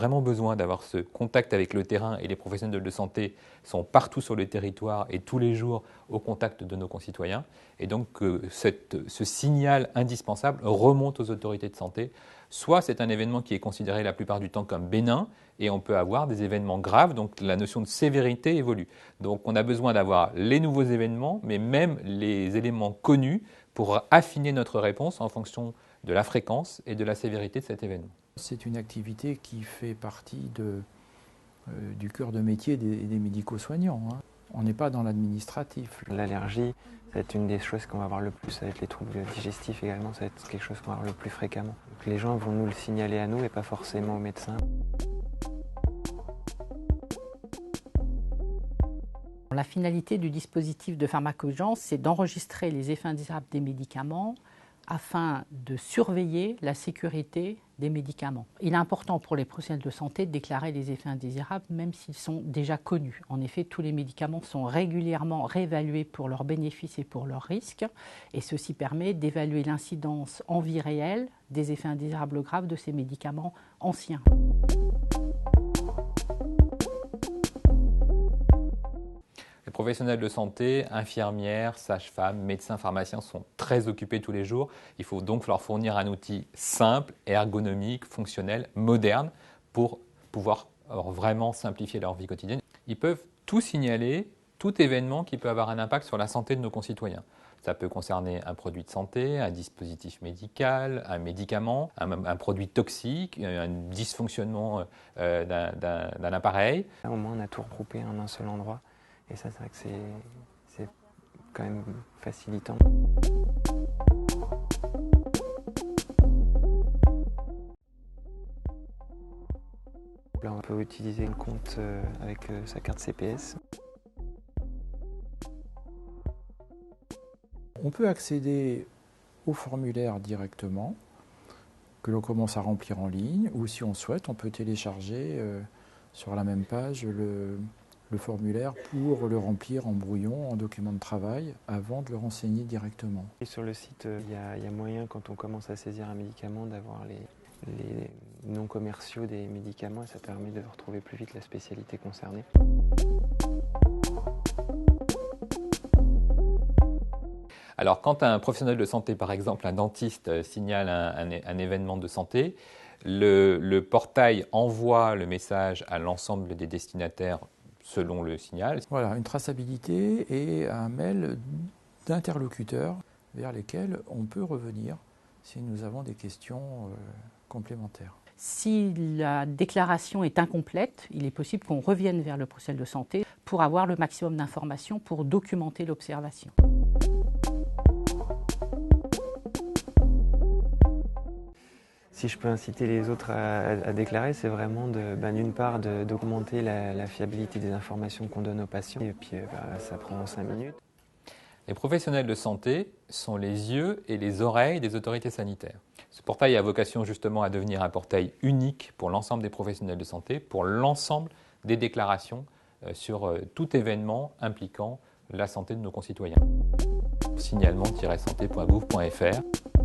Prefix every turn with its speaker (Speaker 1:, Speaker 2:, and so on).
Speaker 1: vraiment besoin d'avoir ce contact avec le terrain et les professionnels de santé sont partout sur le territoire et tous les jours au contact de nos concitoyens. Et donc ce signal indispensable remonte aux autorités de santé. Soit c'est un événement qui est considéré la plupart du temps comme bénin et on peut avoir des événements graves, donc la notion de sévérité évolue. Donc on a besoin d'avoir les nouveaux événements, mais même les éléments connus pour affiner notre réponse en fonction de la fréquence et de la sévérité de cet événement.
Speaker 2: C'est une activité qui fait partie du cœur de métier des médico-soignants. Hein. On n'est pas dans l'administratif.
Speaker 3: L'allergie, ça va être une des choses qu'on va avoir le plus. Ça va être les troubles digestifs également, ça va être quelque chose qu'on va avoir le plus fréquemment. Donc les gens vont nous le signaler à nous et pas forcément au médecin.
Speaker 4: La finalité du dispositif de pharmacovigilance, c'est d'enregistrer les effets indésirables des médicaments afin de surveiller la sécurité des médicaments. Il est important pour les professionnels de santé de déclarer les effets indésirables, même s'ils sont déjà connus. En effet, tous les médicaments sont régulièrement réévalués pour leurs bénéfices et pour leurs risques, et ceci permet d'évaluer l'incidence en vie réelle des effets indésirables graves de ces médicaments anciens.
Speaker 1: Les professionnels de santé, infirmières, sages-femmes, médecins, pharmaciens sont très occupés tous les jours. Il faut donc leur fournir un outil simple, ergonomique, fonctionnel, moderne pour pouvoir vraiment simplifier leur vie quotidienne. Ils peuvent tout signaler, tout événement qui peut avoir un impact sur la santé de nos concitoyens. Ça peut concerner un produit de santé, un dispositif médical, un médicament, un produit toxique, un dysfonctionnement d'un appareil.
Speaker 3: Là, au moins, on a tout regroupé en un seul endroit. Et ça, c'est vrai que c'est quand même facilitant. Là, on peut utiliser le compte avec sa carte CPS.
Speaker 2: On peut accéder au formulaire directement, que l'on commence à remplir en ligne, ou si on souhaite, on peut télécharger sur la même page le formulaire pour le remplir en brouillon, en document de travail, avant de le renseigner directement.
Speaker 3: Et sur le site, il y a moyen, quand on commence à saisir un médicament, d'avoir les noms commerciaux des médicaments, et ça permet de retrouver plus vite la spécialité concernée.
Speaker 1: Alors, quand un professionnel de santé, par exemple un dentiste, signale un événement de santé, le portail envoie le message à l'ensemble des destinataires selon le signal.
Speaker 2: Voilà, une traçabilité et un mail d'interlocuteurs vers lesquels on peut revenir si nous avons des questions complémentaires.
Speaker 4: Si la déclaration est incomplète, il est possible qu'on revienne vers le professionnel de santé pour avoir le maximum d'informations pour documenter l'observation.
Speaker 3: Si je peux inciter les autres à déclarer, c'est vraiment d'une part d'augmenter la fiabilité des informations qu'on donne aux patients, et puis ça prend 5 minutes.
Speaker 1: Les professionnels de santé sont les yeux et les oreilles des autorités sanitaires. Ce portail a vocation justement à devenir un portail unique pour l'ensemble des professionnels de santé, pour l'ensemble des déclarations sur tout événement impliquant la santé de nos concitoyens. Signalement-santé.gouv.fr